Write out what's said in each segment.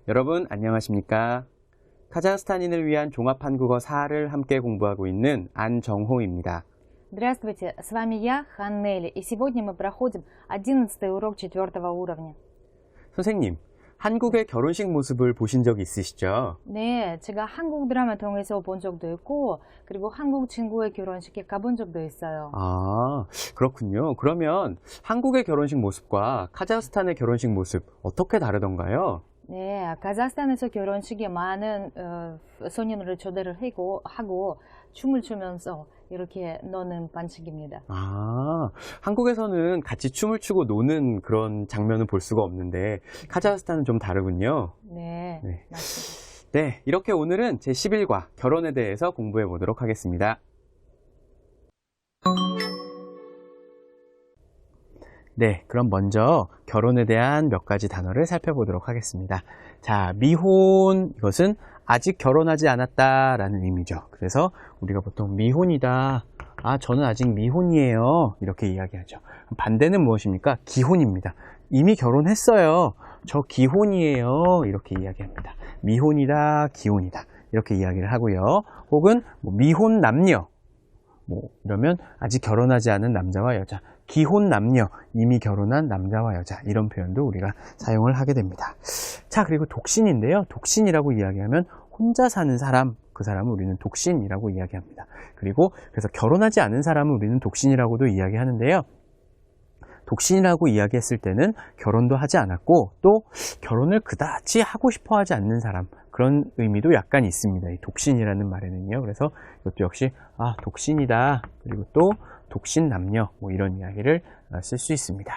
여러분 안녕하십니까? 카자흐스탄인을 위한 종합한국어 4를 함께 공부하고 있는 안정호입니다. Здравствуйте, с вами я, Ханнели, и сегодня мы проходим 11-й урок 4-го уровня. 선생님, 한국의 결혼식 모습을 보신 적 있으시죠? 네, 제가 한국 드라마 통해서 본 적도 있고, 그리고 한국 친구의 결혼식에 가본 적도 있어요. 아, 그렇군요. 그러면 한국의 결혼식 모습과 카자흐스탄의 결혼식 모습 어떻게 다르던가요? 네, 카자흐스탄에서 결혼식에 많은 손님을 초대를 하고 춤을 추면서 이렇게 노는 반칙입니다. 아, 한국에서는 같이 춤을 추고 노는 그런 장면은 볼 수가 없는데 카자흐스탄은 좀 다르군요. 네, 네. 맞습니다. 네, 이렇게 오늘은 제11과 결혼에 대해서 공부해 보도록 하겠습니다. 네, 그럼 먼저 결혼에 대한 몇 가지 단어를 살펴보도록 하겠습니다. 자, 미혼, 이것은 아직 결혼하지 않았다 라는 의미죠. 그래서 우리가 보통 미혼이다, 아, 저는 아직 미혼이에요, 이렇게 이야기하죠. 반대는 무엇입니까? 기혼입니다. 이미 결혼했어요, 저 기혼이에요, 이렇게 이야기합니다. 미혼이다, 기혼이다, 이렇게 이야기를 하고요. 혹은 미혼 남녀, 이러면 아직 결혼하지 않은 남자와 여자, 기혼 남녀, 이미 결혼한 남자와 여자, 이런 표현도 우리가 사용을 하게 됩니다. 자, 그리고 독신인데요. 독신이라고 이야기하면 혼자 사는 사람, 그 사람을 우리는 독신이라고 이야기합니다. 그리고 그래서 결혼하지 않은 사람을 우리는 독신이라고도 이야기하는데요. 독신이라고 이야기했을 때는 결혼도 하지 않았고 또 결혼을 그다지 하고 싶어 하지 않는 사람, 그런 의미도 약간 있습니다. 이 독신이라는 말에는요. 그래서 이것도 역시 독신이다, 그리고 또 독신 남녀, 이런 이야기를 쓸 수 있습니다.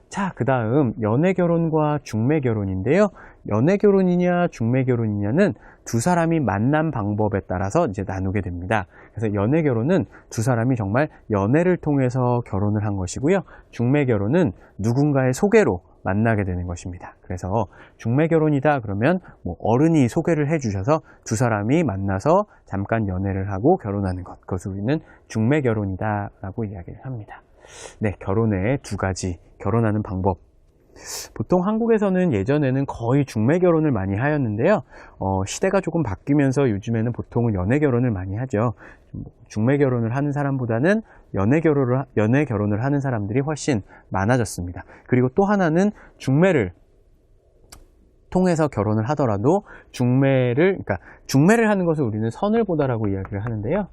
자, 그 다음 연애결혼과 중매결혼인데요. 연애결혼이냐 중매결혼이냐는 두 사람이 만난 방법에 따라서 이제 나누게 됩니다. 그래서 연애결혼은 두 사람이 정말 연애를 통해서 결혼을 한 것이고요. 중매결혼은 누군가의 소개로 만나게 되는 것입니다. 그래서 중매결혼이다 그러면 어른이 소개를 해주셔서 두 사람이 만나서 잠깐 연애를 하고 결혼하는 것, 그것을 우리는 중매결혼이다 라고 이야기를 합니다. 네, 결혼의 두 가지, 결혼하는 방법. 보통 한국에서는 예전에는 거의 중매결혼을 많이 하였는데요. 시대가 조금 바뀌면서 요즘에는 보통은 연애결혼을 많이 하죠. 중매결혼을 하는 사람보다는 연애결혼을 하는 사람들이 훨씬 많아졌습니다. 그리고 또 하나는 중매를 통해서 결혼을 하더라도 중매를 하는 것을 우리는 선을 보다라고 이야기를 하는데요.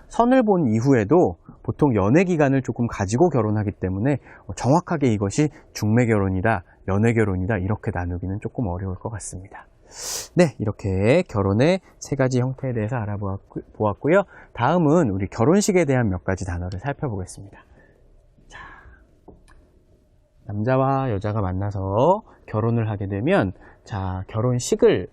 선을 본 이후에도 보통 연애 기간을 조금 가지고 결혼하기 때문에 정확하게 이것이 중매결혼이다, 연애결혼이다, 이렇게 나누기는 조금 어려울 것 같습니다. 네, 이렇게 결혼의 세 가지 형태에 대해서 알아보았고요. 다음은 우리 결혼식에 대한 몇 가지 단어를 살펴보겠습니다. 자, 남자와 여자가 만나서 결혼을 하게 되면 결혼식을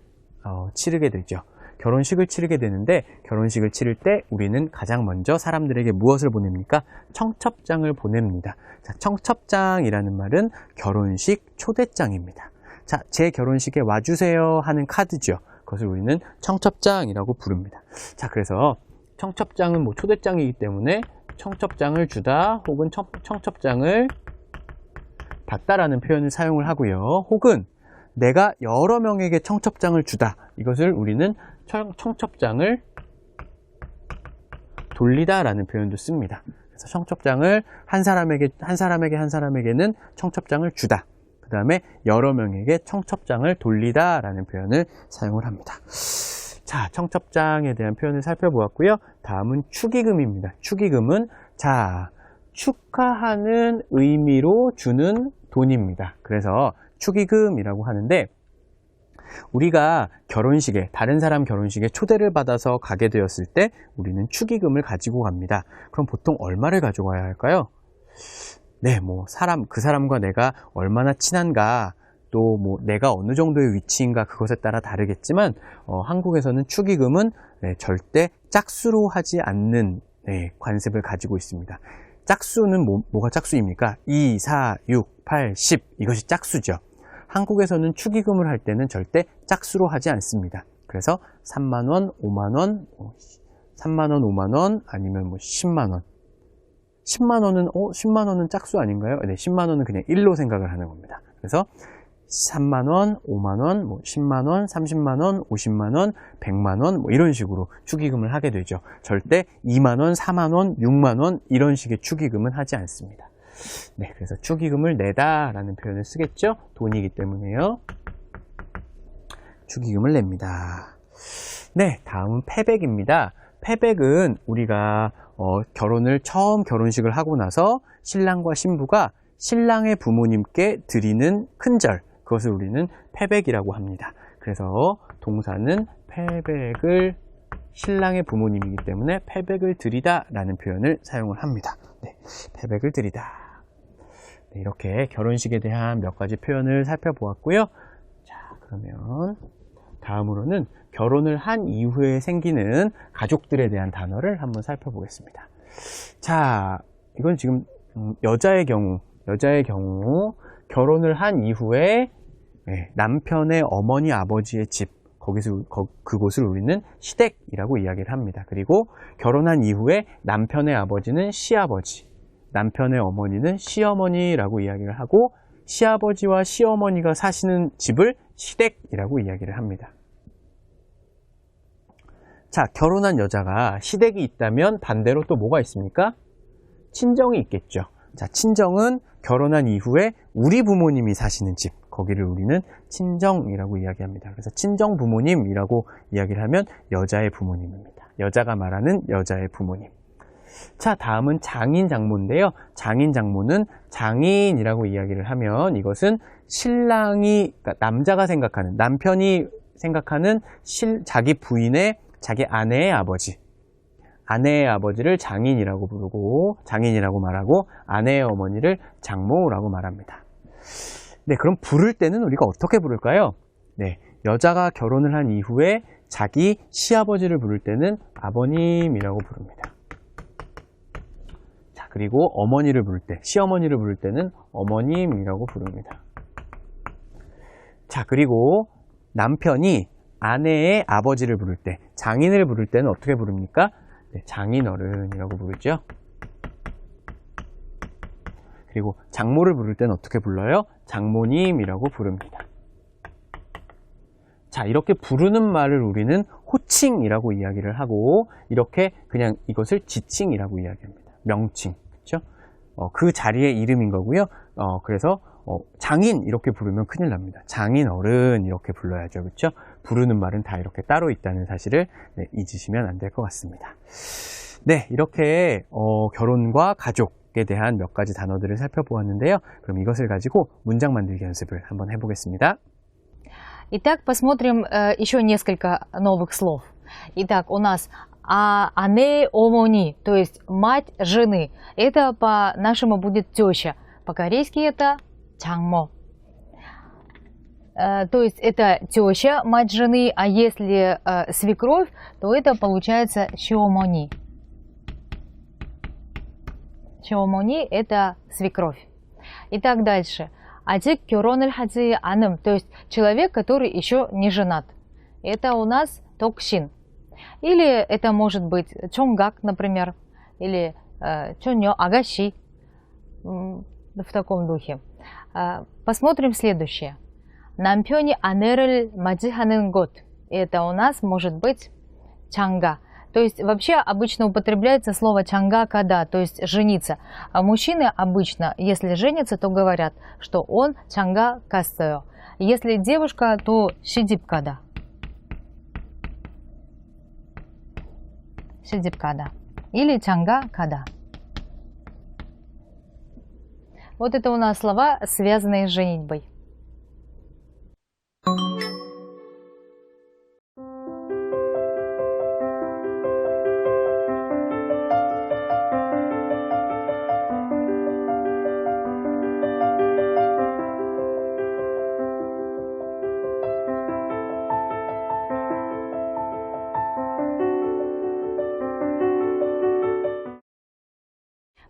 치르게 되죠. 결혼식을 치르게 되는데, 결혼식을 치를 때 우리는 가장 먼저 사람들에게 무엇을 보냅니까? 청첩장을 보냅니다. 자, 청첩장이라는 말은 결혼식 초대장입니다. 자, 제 결혼식에 와주세요 하는 카드죠. 그것을 우리는 청첩장이라고 부릅니다. 자, 그래서 청첩장은 초대장이기 때문에 청첩장을 주다 혹은 청첩장을 받다라는 표현을 사용을 하고요. 혹은 내가 여러 명에게 청첩장을 주다, 이것을 우리는 청첩장을 돌리다 라는 표현도 씁니다. 그래서 청첩장을 한 사람에게는 청첩장을 주다, 그 다음에 여러 명에게 청첩장을 돌리다 라는 표현을 사용을 합니다. 자, 청첩장에 대한 표현을 살펴보았고요. 다음은 축의금입니다. 축의금은 축하하는 의미로 주는 돈입니다. 그래서 축의금이라고 하는데, 우리가 결혼식에, 다른 사람 결혼식에 초대를 받아서 가게 되었을 때 우리는 축의금을 가지고 갑니다. 그럼 보통 얼마를 가져가야 할까요? 네, 그 사람과 내가 얼마나 친한가, 또 내가 어느 정도의 위치인가, 그것에 따라 다르겠지만 한국에서는 축의금은 절대 짝수로 하지 않는 관습을 가지고 있습니다. 짝수는 뭐가 짝수입니까? 2, 4, 6, 8, 10, 이것이 짝수죠. 한국에서는 축의금을 할 때는 절대 짝수로 하지 않습니다. 그래서 3만원, 5만원, 3만원, 5만원, 아니면 10만원. 10만원은 10만원은 짝수 아닌가요? 네, 10만원은 그냥 1로 생각을 하는 겁니다. 그래서 3만 원, 5만 원, 뭐 10만 원, 30만 원, 50만 원, 100만 원, 뭐 이런 식으로 축의금을 하게 되죠. 절대 2만 원, 4만 원, 6만 원 이런 식의 축의금은 하지 않습니다. 네, 그래서 축의금을 내다라는 표현을 쓰겠죠. 돈이기 때문에요. 축의금을 냅니다. 네, 다음은 패백입니다. 패백은 우리가 결혼을 처음 결혼식을 하고 나서 신랑과 신부가 신랑의 부모님께 드리는 큰절, 그것을 우리는 패백이라고 합니다. 그래서 동사는 패백을 신랑의 부모님이기 때문에 패백을 드리다 라는 표현을 사용을 합니다. 네, 패백을 드리다. 네, 이렇게 결혼식에 대한 몇 가지 표현을 살펴보았고요. 자, 그러면 다음으로는 결혼을 한 이후에 생기는 가족들에 대한 단어를 한번 살펴보겠습니다. 자, 이건 지금 여자의 경우 결혼을 한 이후에 남편의 어머니 아버지의 집, 그곳을 우리는 시댁이라고 이야기를 합니다. 그리고 결혼한 이후에 남편의 아버지는 시아버지, 남편의 어머니는 시어머니라고 이야기를 하고, 시아버지와 시어머니가 사시는 집을 시댁이라고 이야기를 합니다. 자, 결혼한 여자가 시댁이 있다면 반대로 또 뭐가 있습니까? 친정이 있겠죠. 자, 친정은 결혼한 이후에 우리 부모님이 사시는 집, 거기를 우리는 친정이라고 이야기합니다. 그래서 친정 부모님이라고 이야기를 하면 여자의 부모님입니다. 여자가 말하는 여자의 부모님. 자, 다음은 장인 장모인데요. 장인 장모는 장인이라고 이야기를 하면 이것은 신랑이, 그러니까 남자가 생각하는, 남편이 생각하는 자기 부인의, 자기 아내의 아버지, 아내의 아버지를 장인이라고 부르고, 장인이라고 말하고, 아내의 어머니를 장모라고 말합니다. 네, 그럼 부를 때는 우리가 어떻게 부를까요? 네, 여자가 결혼을 한 이후에 자기 시아버지를 부를 때는 아버님이라고 부릅니다. 자, 그리고 어머니를 부를 때, 시어머니를 부를 때는 어머님이라고 부릅니다. 자, 그리고 남편이 아내의 아버지를 부를 때, 장인을 부를 때는 어떻게 부릅니까? 네, 장인어른이라고 부르죠. 그리고 장모를 부를 때는 어떻게 불러요? 장모님이라고 부릅니다. 자, 이렇게 부르는 말을 우리는 호칭이라고 이야기를 하고, 이렇게 그냥 이것을 지칭이라고 이야기합니다. 명칭, 그렇죠? 그 자리의 이름인 거고요. 그래서 장인 이렇게 부르면 큰일 납니다. 장인어른 이렇게 불러야죠, 그렇죠? 부르는 말은 다 이렇게 따로 있다는 사실을 잊으시면 안 될 것 같습니다. 네, 이렇게 결혼과 가족에 대한 몇 가지 단어들을 살펴보았는데요. 그럼 이것을 가지고 문장 만들기 연습을 한번 해보겠습니다. Итак, посмотрим еще несколько новых слов. Итак, у нас ане омони, то есть мать жены. Это по-нашему будет теща. По-корейски это чангмо. То есть это теща, мать жены, а если свекровь, то это получается 시어머니. 시어머니 это свекровь. Итак, дальше. 아직 결혼을 하지 않음, то есть человек, который еще не женат. Это у нас ток신. Или это может быть чонгак, например, или чонё, агаси, в таком духе. Посмотрим следующее. 남편이 아내를 맞이하는 곳. Это у нас может быть чанга. То есть вообще обычно употребляется слово чанга когда, то есть жениться. А мужчины обычно, если женятся, то говорят, что он чанга касео. Если девушка, то сидип когда. Сидип когда. Или чанга когда. Вот это у нас слова, связанные с женитьбой.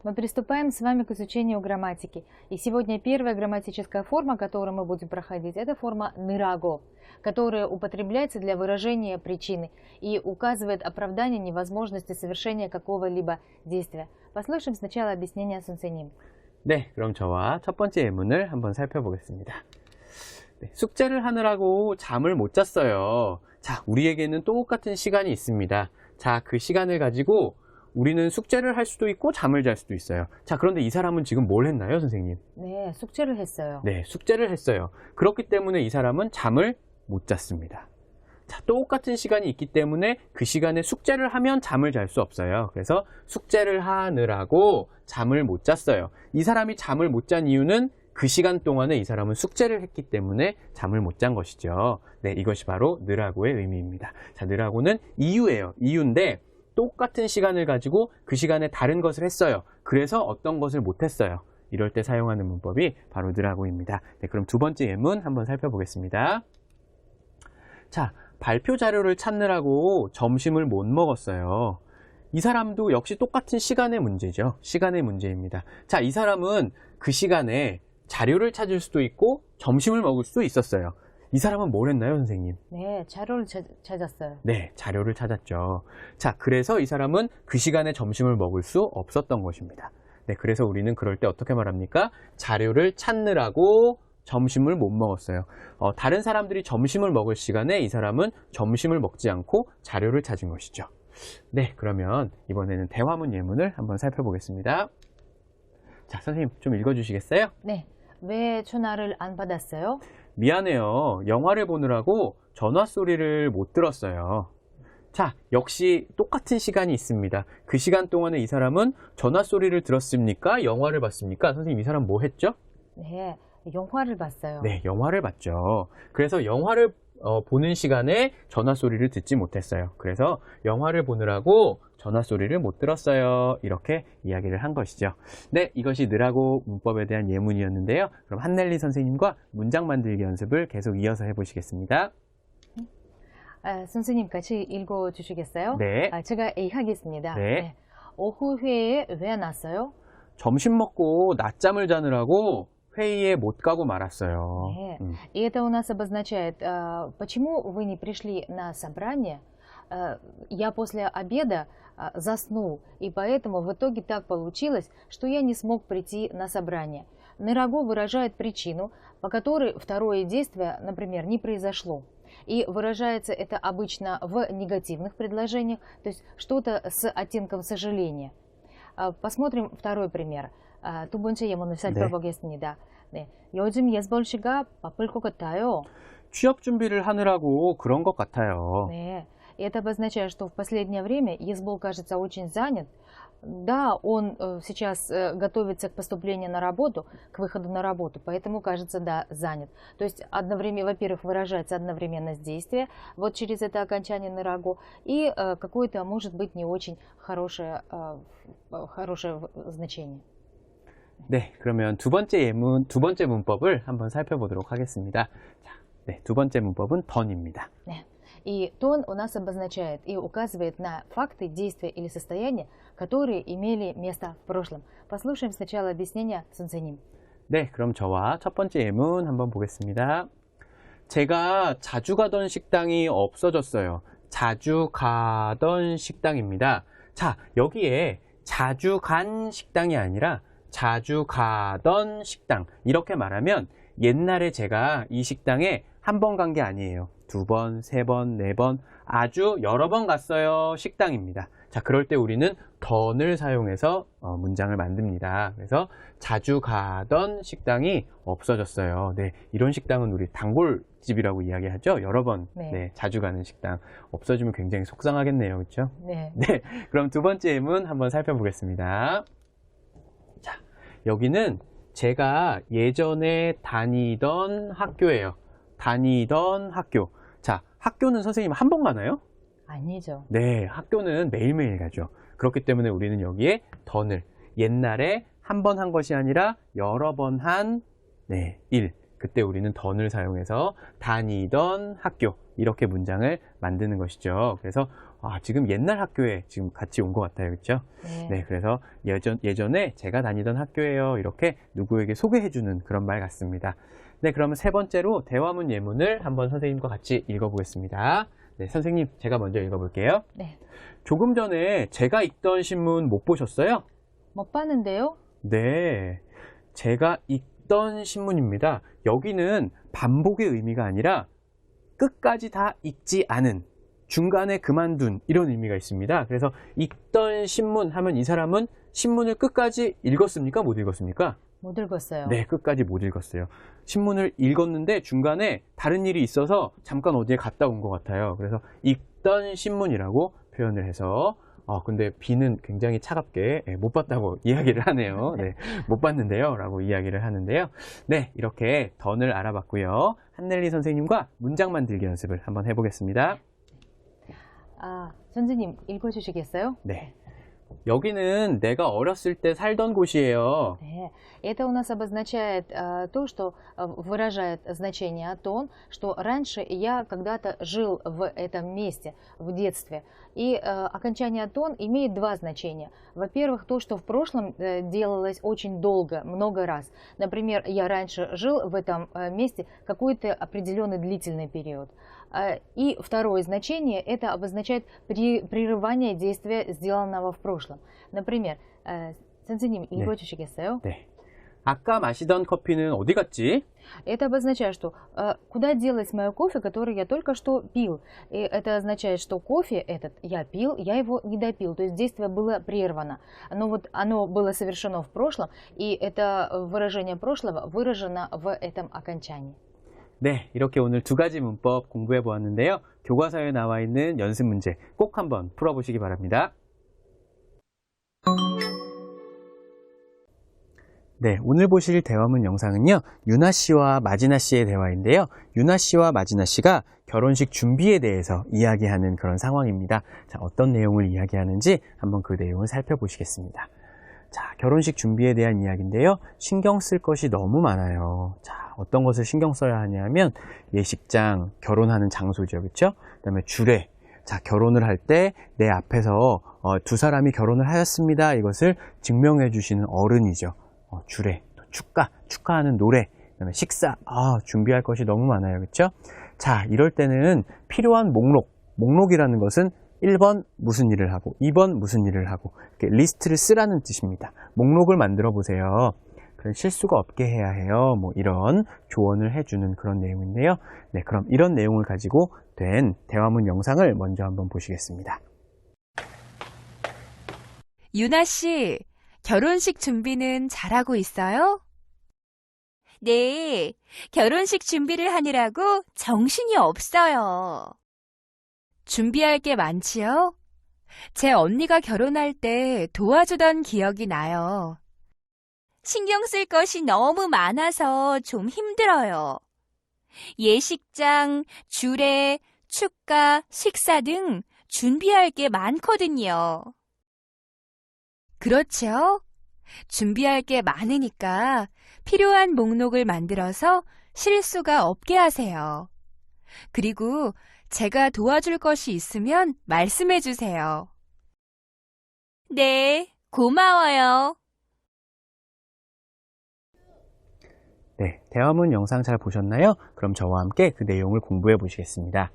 Мы приступаем с вами к изучению грамматики. И сегодня первая грамматическая форма, которую мы будем проходить, это форма «ныраго», которая употребляется для выражения причины и указывает оправдание невозможности совершения какого-либо действия. Послушаем сначала объяснение сунсеним. 네, 그럼 저와 첫 번째 예문을 한번 살펴보겠습니다. 네, 숙제를 하느라고 잠을 못 잤어요. 자, 우리에게는 똑같은 시간이 있습니다. 자, 그 시간을 가지고 우리는 숙제를 할 수도 있고 잠을 잘 수도 있어요. 자, 그런데 이 사람은 지금 뭘 했나요, 선생님? 네, 숙제를 했어요. 네, 숙제를 했어요. 그렇기 때문에 이 사람은 잠을 못 잤습니다. 자, 똑같은 시간이 있기 때문에 그 시간에 숙제를 하면 잠을 잘 수 없어요. 그래서 숙제를 하느라고 잠을 못 잤어요. 이 사람이 잠을 못 잔 이유는 그 시간 동안에 이 사람은 숙제를 했기 때문에 잠을 못 잔 것이죠. 네, 이것이 바로 느라고의 의미입니다. 자, 느라고는 이유예요. 이유인데 똑같은 시간을 가지고 그 시간에 다른 것을 했어요. 그래서 어떤 것을 못 했어요. 이럴 때 사용하는 문법이 바로 느라고입니다. 네, 그럼 두 번째 예문 한번 살펴보겠습니다. 자, 발표 자료를 찾느라고 점심을 못 먹었어요. 이 사람도 역시 똑같은 시간의 문제죠. 시간의 문제입니다. 자, 이 사람은 그 시간에 자료를 찾을 수도 있고 점심을 먹을 수도 있었어요. 이 사람은 뭘 했나요, 선생님? 네, 자료를 찾았어요. 네, 자료를 찾았죠. 자, 그래서 이 사람은 그 시간에 점심을 먹을 수 없었던 것입니다. 네, 그래서 우리는 그럴 때 어떻게 말합니까? 자료를 찾느라고 점심을 못 먹었어요. 다른 사람들이 점심을 먹을 시간에 이 사람은 점심을 먹지 않고 자료를 찾은 것이죠. 네, 그러면 이번에는 대화문 예문을 한번 살펴보겠습니다. 자, 선생님 좀 읽어주시겠어요? 네, 왜 전화를 안 받았어요? 미안해요. 영화를 보느라고 전화 소리를 못 들었어요. 자, 역시 똑같은 시간이 있습니다. 그 시간 동안에 이 사람은 전화 소리를 들었습니까? 영화를 봤습니까? 선생님, 이 사람 뭐 했죠? 네, 영화를 봤어요. 네, 영화를 봤죠. 그래서 영화를 보는 시간에 전화 소리를 듣지 못했어요. 그래서 영화를 보느라고 전화 소리를 못 들었어요. 이렇게 이야기를 한 것이죠. 네, 이것이 느라고 문법에 대한 예문이었는데요. 그럼 한넬리 선생님과 문장 만들기 연습을 계속 이어서 해보시겠습니다. 선생님 같이 읽어주시겠어요? 네. 제가 A하겠습니다. 네. 오후 회의에 왜 안 왔어요? 점심 먹고 낮잠을 자느라고 회의에 못 가고 말았어요. 네. И это у нас обозначает, почему вы не пришли на собрание. Я после обеда заснул, и поэтому в итоге так получилось, что я не смог прийти на собрание. Нераго выражает причину, по которой второе действие, например, не произошло. И выражается это обычно в негативных предложениях, то есть что-то с оттенком сожаления. Посмотрим второй пример. 두 번째 예문을 살펴보겠습니다. 네. 요즘 예스볼 씨가 바쁠 것 같아요. 취업 준비를 하느라고 그런 것 같아요. 네. И это обозначает, что в последнее время Есбол кажется очень занят. Да, он сейчас готовится к поступлению на работу, к выходу на работу, поэтому кажется, да, занят. То есть, одновременно, во-первых, выражается одновременность действия, вот через это окончание нерагу, и какое-то, может быть, не очень хорошее значение. 네, 그러면 두 번째 문법을 한번 살펴보도록 하겠습니다. 자, 네, 두 번째 문법은 던입니다. 네. И тон у нас обозначает и указывает на факты, действия или состояния, которые имели место в прошлом. Послушаем сначала объяснение 선생님. 네, 그럼 저와 첫 번째 예문 한번 보겠습니다. 제가 자주 가던 식당이 없어졌어요. 자주 가던 식당입니다. 자, 여기에 자주 간 식당이 아니라 자주 가던 식당, 이렇게 말하면 옛날에 제가 이 식당에 한 번 간 게 아니에요. 두 번, 세 번, 네 번, 아주 여러 번 갔어요. 식당입니다. 자, 그럴 때 우리는 던을 사용해서 문장을 만듭니다. 그래서 자주 가던 식당이 없어졌어요. 네, 이런 식당은 우리 단골집이라고 이야기하죠. 여러 번 네, 자주 가는 식당. 없어지면 굉장히 속상하겠네요. 그렇죠? 네. 네, 그럼 두 번째 예문 한번 살펴보겠습니다. 자, 여기는 제가 예전에 다니던 학교예요. 다니던 학교. 자, 학교는 선생님 한 번 가나요? 아니죠. 네, 학교는 매일매일 가죠. 그렇기 때문에 우리는 여기에 던을 옛날에 한 번 한 것이 아니라 여러 번 한 일. 그때 우리는 던을 사용해서 다니던 학교, 이렇게 문장을 만드는 것이죠. 그래서 지금 옛날 학교에 지금 같이 온 것 같아요. 그렇죠? 네, 그래서 예전에 제가 다니던 학교예요. 이렇게 누구에게 소개해주는 그런 말 같습니다. 네, 그러면 세 번째로 대화문 예문을 한번 선생님과 같이 읽어보겠습니다. 네, 선생님, 제가 먼저 읽어볼게요. 네. 조금 전에 제가 읽던 신문 못 보셨어요? 못 봤는데요? 네. 제가 읽던 신문입니다. 여기는 반복의 의미가 아니라 끝까지 다 읽지 않은, 중간에 그만둔 이런 의미가 있습니다. 그래서 읽던 신문 하면 이 사람은 신문을 끝까지 읽었습니까? 못 읽었습니까? 못 읽었어요. 네, 끝까지 못 읽었어요. 신문을 읽었는데 중간에 다른 일이 있어서 잠깐 어디에 갔다 온 것 같아요. 그래서 읽던 신문이라고 표현을 해서 근데 B는 굉장히 차갑게 못 봤다고 이야기를 하네요. 네, 못 봤는데요 라고 이야기를 하는데요. 네, 이렇게 던을 알아봤고요. 한넬리 선생님과 문장 만들기 연습을 한번 해보겠습니다. 선생님 읽어주시겠어요? 네, 여기는 내가 어렸을 때 살던 곳이에요. 네, это у нас обозначает то, что выражает значение о том, что раньше я когда-то жил в этом месте в детстве. И окончание «тон» имеет два значения. Во-первых, то, что в прошлом делалось очень долго, много раз. Например, я раньше жил в этом месте какой-то определенный длительный период. И второе значение – это обозначает прерывание действия, сделанного в прошлом. Например, 선생님 읽어주시겠어요? 네. 아까 마시던 커피는 어디 갔지? Это обозначает, что куда делось мое кофе, который я только что пил. И это означает, что кофе этот я пил, я его не допил. То есть действие было прервано. Но вот оно было совершено в прошлом, и это выражение прошлого выражено в этом окончании. 네, 이렇게 오늘 두 가지 문법 공부해 보았는데요. 교과서에 나와 있는 연습 문제 꼭 한번 풀어보시기 바랍니다. 네, 오늘 보실 대화문 영상은요, 유나 씨와 마지나 씨의 대화인데요. 유나 씨와 마지나 씨가 결혼식 준비에 대해서 이야기하는 그런 상황입니다. 자, 어떤 내용을 이야기하는지 한번 그 내용을 살펴보시겠습니다. 자, 결혼식 준비에 대한 이야기인데요. 신경 쓸 것이 너무 많아요. 자, 어떤 것을 신경 써야 하냐면 예식장, 결혼하는 장소죠. 그렇죠? 그다음에 주례. 자, 결혼을 할 때 내 앞에서 두 사람이 결혼을 하였습니다. 이것을 증명해 주시는 어른이죠. 주례, 또 축하하는 노래, 그다음에 식사. 준비할 것이 너무 많아요. 그렇죠? 자, 이럴 때는 필요한 목록이라는 것은 1번 무슨 일을 하고 2번 무슨 일을 하고 이렇게 리스트를 쓰라는 뜻입니다. 목록을 만들어 보세요. 그런 실수가 없게 해야 해요. 뭐 이런 조언을 해주는 그런 내용인데요. 네, 그럼 이런 내용을 가지고 된 대화문 영상을 먼저 한번 보시겠습니다. 유나 씨, 결혼식 준비는 잘하고 있어요? 네, 결혼식 준비를 하느라고 정신이 없어요. 준비할 게 많지요? 제 언니가 결혼할 때 도와주던 기억이 나요. 신경 쓸 것이 너무 많아서 좀 힘들어요. 예식장, 주례, 축가, 식사 등 준비할 게 많거든요. 그렇죠? 준비할 게 많으니까 필요한 목록을 만들어서 실수가 없게 하세요. 그리고 제가 도와줄 것이 있으면 말씀해 주세요. 네, 고마워요. 네, 대화문 영상 잘 보셨나요? 그럼 저와 함께 그 내용을 공부해 보시겠습니다.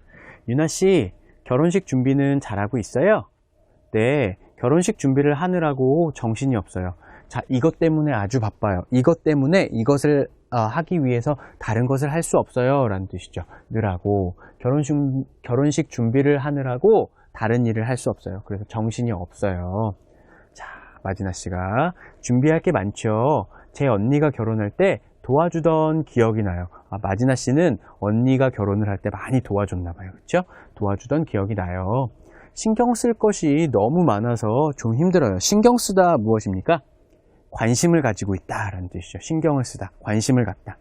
유나 씨, 결혼식 준비는 잘하고 있어요? 네, 결혼식 준비를 하느라고 정신이 없어요. 자, 이것 때문에 아주 바빠요. 이것 때문에 이것을 하기 위해서 다른 것을 할 수 없어요 라는 뜻이죠. 느라고 결혼식 준비를 하느라고 다른 일을 할 수 없어요. 그래서 정신이 없어요. 자, 마지나 씨가 준비할 게 많죠. 제 언니가 결혼할 때 도와주던 기억이 나요. 마지나 씨는 언니가 결혼을 할 때 많이 도와줬나 봐요. 그렇죠? 도와주던 기억이 나요. 신경 쓸 것이 너무 많아서 좀 힘들어요. 신경 쓰다 무엇입니까? 관심을 가지고 있다라는 뜻이죠. 신경을 쓰다, 관심을 갖다.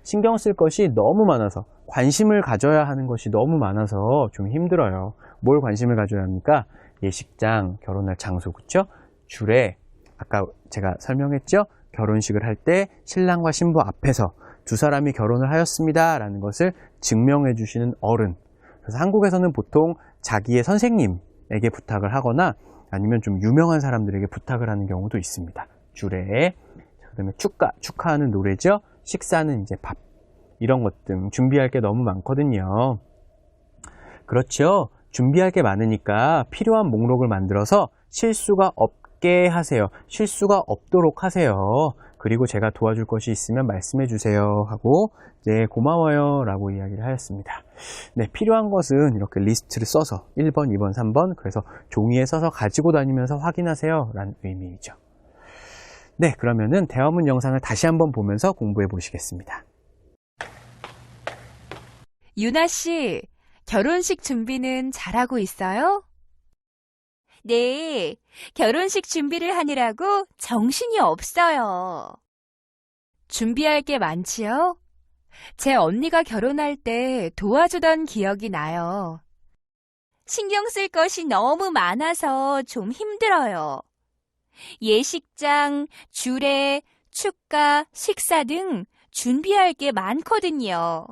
신경 쓸 것이 너무 많아서, 관심을 가져야 하는 것이 너무 많아서 좀 힘들어요. 뭘 관심을 가져야 합니까? 예식장, 결혼할 장소, 그쵸? 주례, 아까 제가 설명했죠? 결혼식을 할 때 신랑과 신부 앞에서 두 사람이 결혼을 하였습니다 라는 것을 증명해 주시는 어른. 그래서 한국에서는 보통 자기의 선생님에게 부탁을 하거나 아니면 좀 유명한 사람들에게 부탁을 하는 경우도 있습니다. 주례, 그다음에 축하하는 노래죠. 식사는 이제 밥, 이런 것 등 준비할 게 너무 많거든요. 그렇죠. 준비할 게 많으니까 필요한 목록을 만들어서 실수가 없게 하세요. 실수가 없도록 하세요. 그리고 제가 도와줄 것이 있으면 말씀해 주세요 하고 네, 고마워요 라고 이야기를 하였습니다. 네, 필요한 것은 이렇게 리스트를 써서 1번, 2번, 3번 그래서 종이에 써서 가지고 다니면서 확인하세요 라는 의미이죠. 네, 그러면은 대화문 영상을 다시 한번 보면서 공부해 보시겠습니다. 유나 씨, 결혼식 준비는 잘하고 있어요? 네, 결혼식 준비를 하느라고 정신이 없어요. 준비할 게 많지요? 제 언니가 결혼할 때 도와주던 기억이 나요. 신경 쓸 것이 너무 많아서 좀 힘들어요. 예식장, 주례, 축가, 식사 등 준비할 게 많거든요.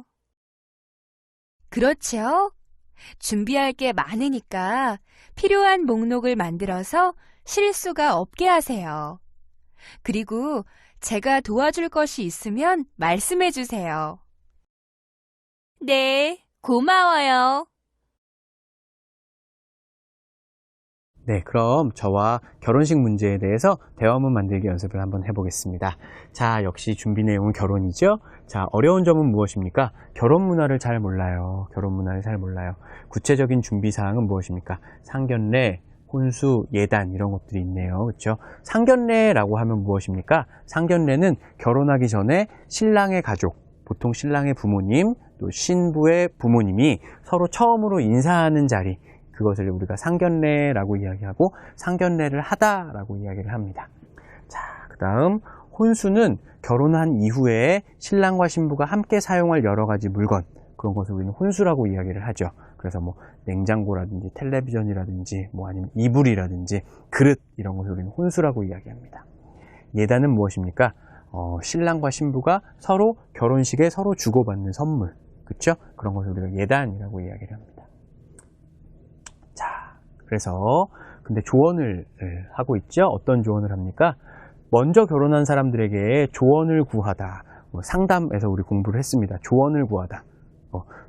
그렇죠? 준비할 게 많으니까 필요한 목록을 만들어서 실수가 없게 하세요. 그리고 제가 도와줄 것이 있으면 말씀해 주세요. 네, 고마워요. 네, 그럼 저와 결혼식 문제에 대해서 대화문 만들기 연습을 한번 해보겠습니다. 자, 역시 준비 내용은 결혼이죠? 자, 어려운 점은 무엇입니까? 결혼 문화를 잘 몰라요. 결혼 문화를 잘 몰라요. 구체적인 준비 사항은 무엇입니까? 상견례, 혼수, 예단 이런 것들이 있네요. 그렇죠? 상견례라고 하면 무엇입니까? 상견례는 결혼하기 전에 신랑의 가족, 보통 신랑의 부모님, 또 신부의 부모님이 서로 처음으로 인사하는 자리, 그것을 우리가 상견례라고 이야기하고 상견례를 하다라고 이야기를 합니다. 자, 그 다음 혼수는 결혼한 이후에 신랑과 신부가 함께 사용할 여러 가지 물건, 그런 것을 우리는 혼수라고 이야기를 하죠. 그래서 뭐 냉장고라든지 텔레비전이라든지 뭐 아니면 이불이라든지 그릇 이런 것을 우리는 혼수라고 이야기합니다. 예단은 무엇입니까? 신랑과 신부가 서로 결혼식에 서로 주고받는 선물, 그렇죠? 그런 것을 우리가 예단이라고 이야기를 합니다. 자, 그래서 근데 조언을 하고 있죠. 어떤 조언을 합니까? 먼저 결혼한 사람들에게 조언을 구하다. 상담에서 우리 공부를 했습니다. 조언을 구하다.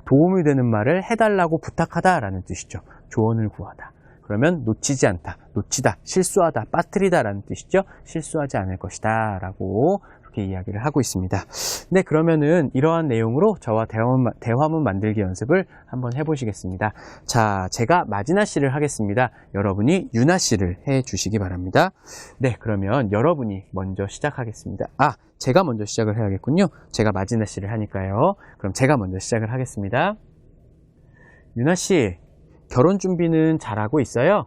도움이 되는 말을 해달라고 부탁하다 라는 뜻이죠. 조언을 구하다. 그러면 놓치지 않다, 놓치다, 실수하다, 빠뜨리다 라는 뜻이죠. 실수하지 않을 것이다 라고 이렇게 이야기를 하고 있습니다. 네, 그러면은 이러한 내용으로 저와 대화문 만들기 연습을 한번 해보시겠습니다. 자, 제가 마지나 씨를 하겠습니다. 여러분이 유나 씨를 해주시기 바랍니다. 네, 그러면 여러분이 먼저 시작하겠습니다. 제가 먼저 시작을 해야겠군요. 제가 마지나 씨를 하니까요. 그럼 제가 먼저 시작을 하겠습니다. 유나 씨, 결혼 준비는 잘하고 있어요?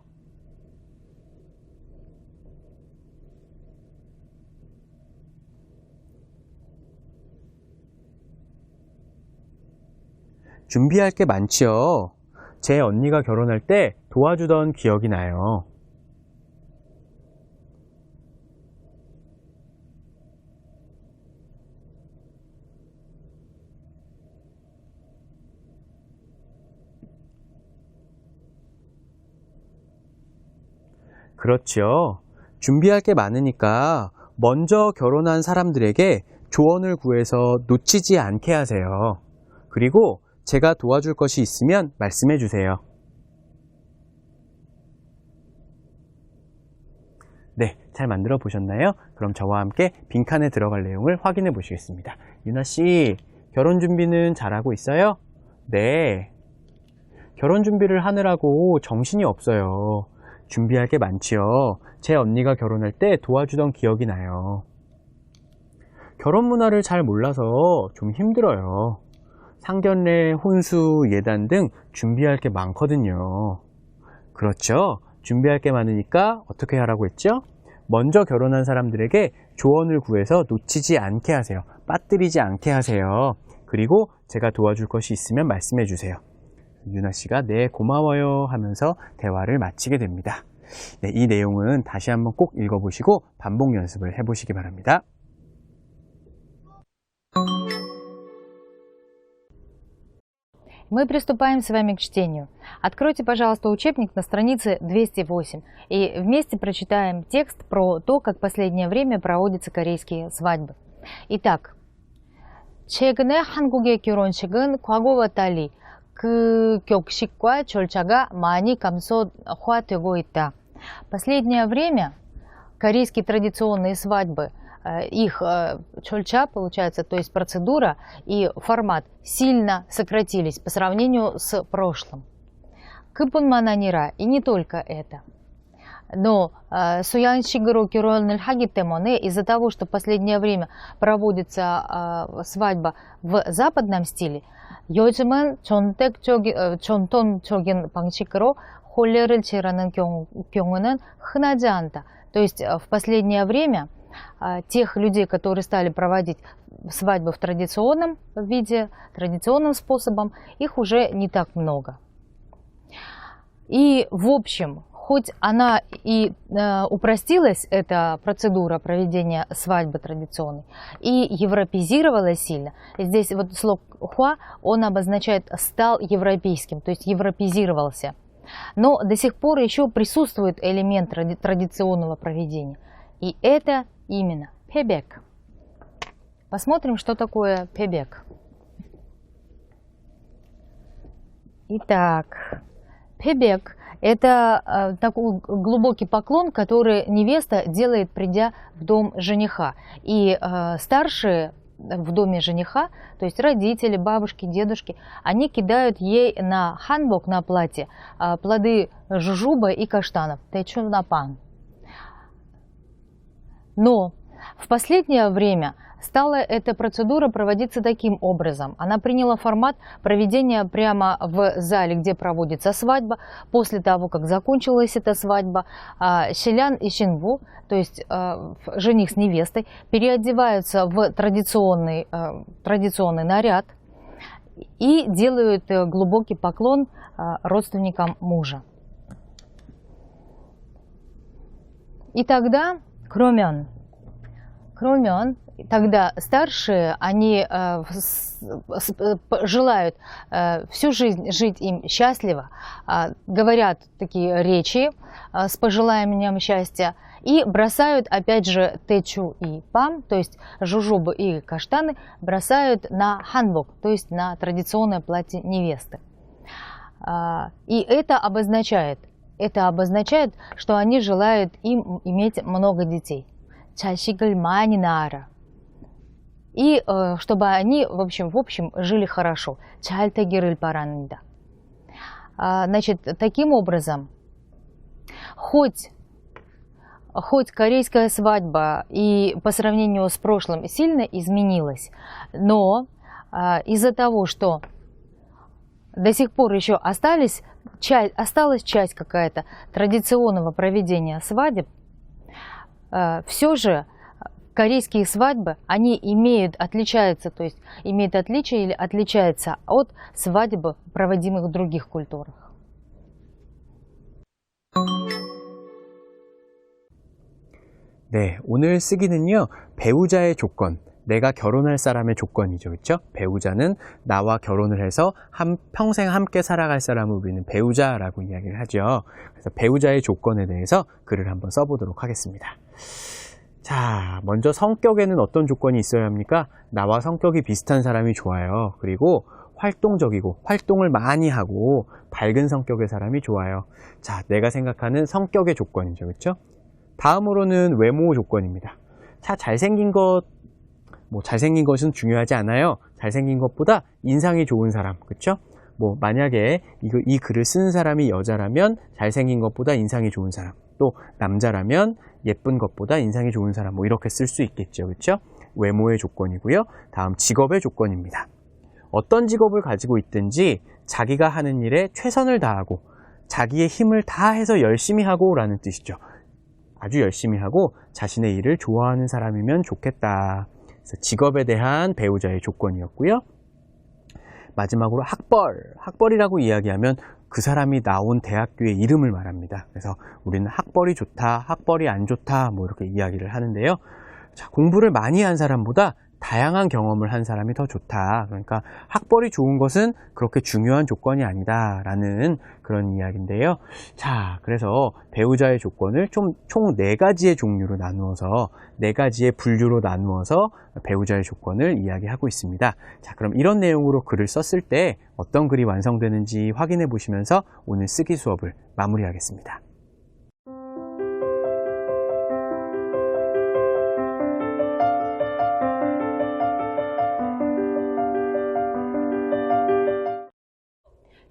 준비할 게 많지요. 제 언니가 결혼할 때 도와주던 기억이 나요. 그렇죠. 준비할 게 많으니까 먼저 결혼한 사람들에게 조언을 구해서 놓치지 않게 하세요. 그리고 제가 도와줄 것이 있으면 말씀해 주세요. 네, 잘 만들어 보셨나요? 그럼 저와 함께 빈칸에 들어갈 내용을 확인해 보시겠습니다. 유나 씨, 결혼 준비는 잘하고 있어요? 네. 결혼 준비를 하느라고 정신이 없어요. 준비할 게 많지요. 제 언니가 결혼할 때 도와주던 기억이 나요. 결혼 문화를 잘 몰라서 좀 힘들어요. 상견례, 혼수, 예단 등 준비할 게 많거든요. 그렇죠? 준비할 게 많으니까 어떻게 하라고 했죠? 먼저 결혼한 사람들에게 조언을 구해서 놓치지 않게 하세요. 빠뜨리지 않게 하세요. 그리고 제가 도와줄 것이 있으면 말씀해 주세요. 유나 씨가 네, 고마워요 하면서 대화를 마치게 됩니다. 네, 이 내용은 다시 한번 꼭 읽어보시고 반복 연습을 해보시기 바랍니다. Мы приступаем с вами к чтению. Откройте, пожалуйста, учебник на странице 208 и вместе прочитаем текст про то, как в последнее время проводятся корейские свадьбы. Итак, 최근에 한국의 결혼식은 과거와 달리 그 격식과 절차가 많이 감소화되고 있다. В последнее время корейские традиционные свадьбы их 절차, получается, то есть процедура и формат сильно сократились по сравнению с прошлым. 그뿐만 아니라, и не только это. Но 수양식으로 결혼을 하기 때문에 из-за того, что в последнее время проводится свадьба в западном стиле, 요즘은 전통적인 방식으로 혼례를 치르는 경우는 흔하지 않다. То есть в последнее время тех людей, которые стали проводить свадьбы в традиционном виде, традиционным способом, их уже не так много. И в общем, хоть она и упростилась, эта процедура проведения свадьбы традиционной, и европезировалась сильно, здесь вот слог «хуа», он обозначает «стал европейским», то есть европезировался. Но до сих пор еще присутствует элемент традиционного проведения. И это именно пебек. Посмотрим, что такое пебек. Итак, пебек – это такой глубокий поклон, который невеста делает, придя в дом жениха. И старшие в доме жениха, то есть родители, бабушки, дедушки, они кидают ей на ханбок, на платье, плоды жужуба и каштанов, тэчунапан. Но в последнее время стала эта процедура проводиться таким образом. Она приняла формат проведения прямо в зале, где проводится свадьба. После того, как закончилась эта свадьба, селян и шинву, то есть жених с невестой, переодеваются в традиционный наряд и делают глубокий поклон родственникам мужа. И тогда, кромен, тогда старшие, они желают всю жизнь жить им счастливо, говорят такие речи с пожеланием счастья и бросают, опять же, тэчу и пам, то есть жужубы и каштаны, бросают на ханбок, то есть на традиционное платье невесты. И это обозначает, что они желают им иметь много детей. 자식을 많이 낳아라. И чтобы они, в общем, жили хорошо. 잘 되기를 바랍니다. Значит, таким образом, хоть корейская свадьба и по сравнению с прошлым сильно изменилась, но из-за того, что до сих пор еще осталась часть какая-то традиционного проведения свадеб, все же корейские свадьбы, они отличаются или отличаются от свадеб, проводимых в других культурах. 네, 오늘 쓰기는요, 배우자의 조건, 내가 결혼할 사람의 조건이죠. 그렇죠? 배우자는 나와 결혼을 해서 평생 함께 살아갈 사람을 우리는 배우자라고 이야기를 하죠. 그래서 배우자의 조건에 대해서 글을 한번 써보도록 하겠습니다. 자, 먼저 성격에는 어떤 조건이 있어야 합니까? 나와 성격이 비슷한 사람이 좋아요. 그리고 활동적이고 활동을 많이 하고 밝은 성격의 사람이 좋아요. 자, 내가 생각하는 성격의 조건이죠. 그렇죠? 다음으로는 외모 조건입니다. 자, 잘생긴 것은 중요하지 않아요. 잘생긴 것보다 인상이 좋은 사람, 그렇죠? 만약에 이 글을 쓴 사람이 여자라면 잘생긴 것보다 인상이 좋은 사람, 또 남자라면 예쁜 것보다 인상이 좋은 사람, 이렇게 쓸 수 있겠죠, 그렇죠? 외모의 조건이고요. 다음 직업의 조건입니다. 어떤 직업을 가지고 있든지 자기가 하는 일에 최선을 다하고 자기의 힘을 다해서 열심히 하고 라는 뜻이죠. 아주 열심히 하고 자신의 일을 좋아하는 사람이면 좋겠다. 그래서 직업에 대한 배우자의 조건이었고요. 마지막으로 학벌이라고 이야기하면 그 사람이 나온 대학교의 이름을 말합니다. 그래서 우리는 학벌이 좋다, 학벌이 안 좋다, 이렇게 이야기를 하는데요. 자, 공부를 많이 한 사람보다 다양한 경험을 한 사람이 더 좋다. 그러니까 학벌이 좋은 것은 그렇게 중요한 조건이 아니다라는 그런 이야기인데요. 자, 그래서 배우자의 조건을 총 4가지의 종류로 나누어서 4가지의 분류로 나누어서 배우자의 조건을 이야기하고 있습니다. 자, 그럼 이런 내용으로 글을 썼을 때 어떤 글이 완성되는지 확인해 보시면서 오늘 쓰기 수업을 마무리하겠습니다.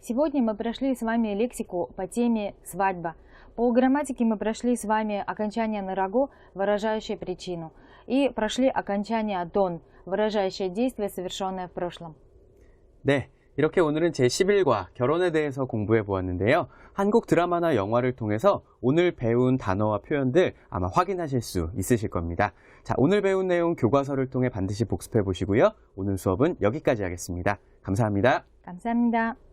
Сегодня мы прошли с вами лексику по теме «свадьба». По грамматике мы прошли с вами окончание на рагу, выражающее причину, и прошли окончание «дон», выражающее действие, совершенное в прошлом. 네, 이렇게 오늘은 제11과 결혼에 대해서 공부해 보았는데요. 한국 드라마나 영화를 통해서 오늘 배운 단어와 표현들 아마 확인하실 수 있으실 겁니다. 자, 오늘 배운 내용 교과서를 통해 반드시 복습해 보시고요. 오늘 수업은 여기까지 하겠습니다. 감사합니다. 감사합니다.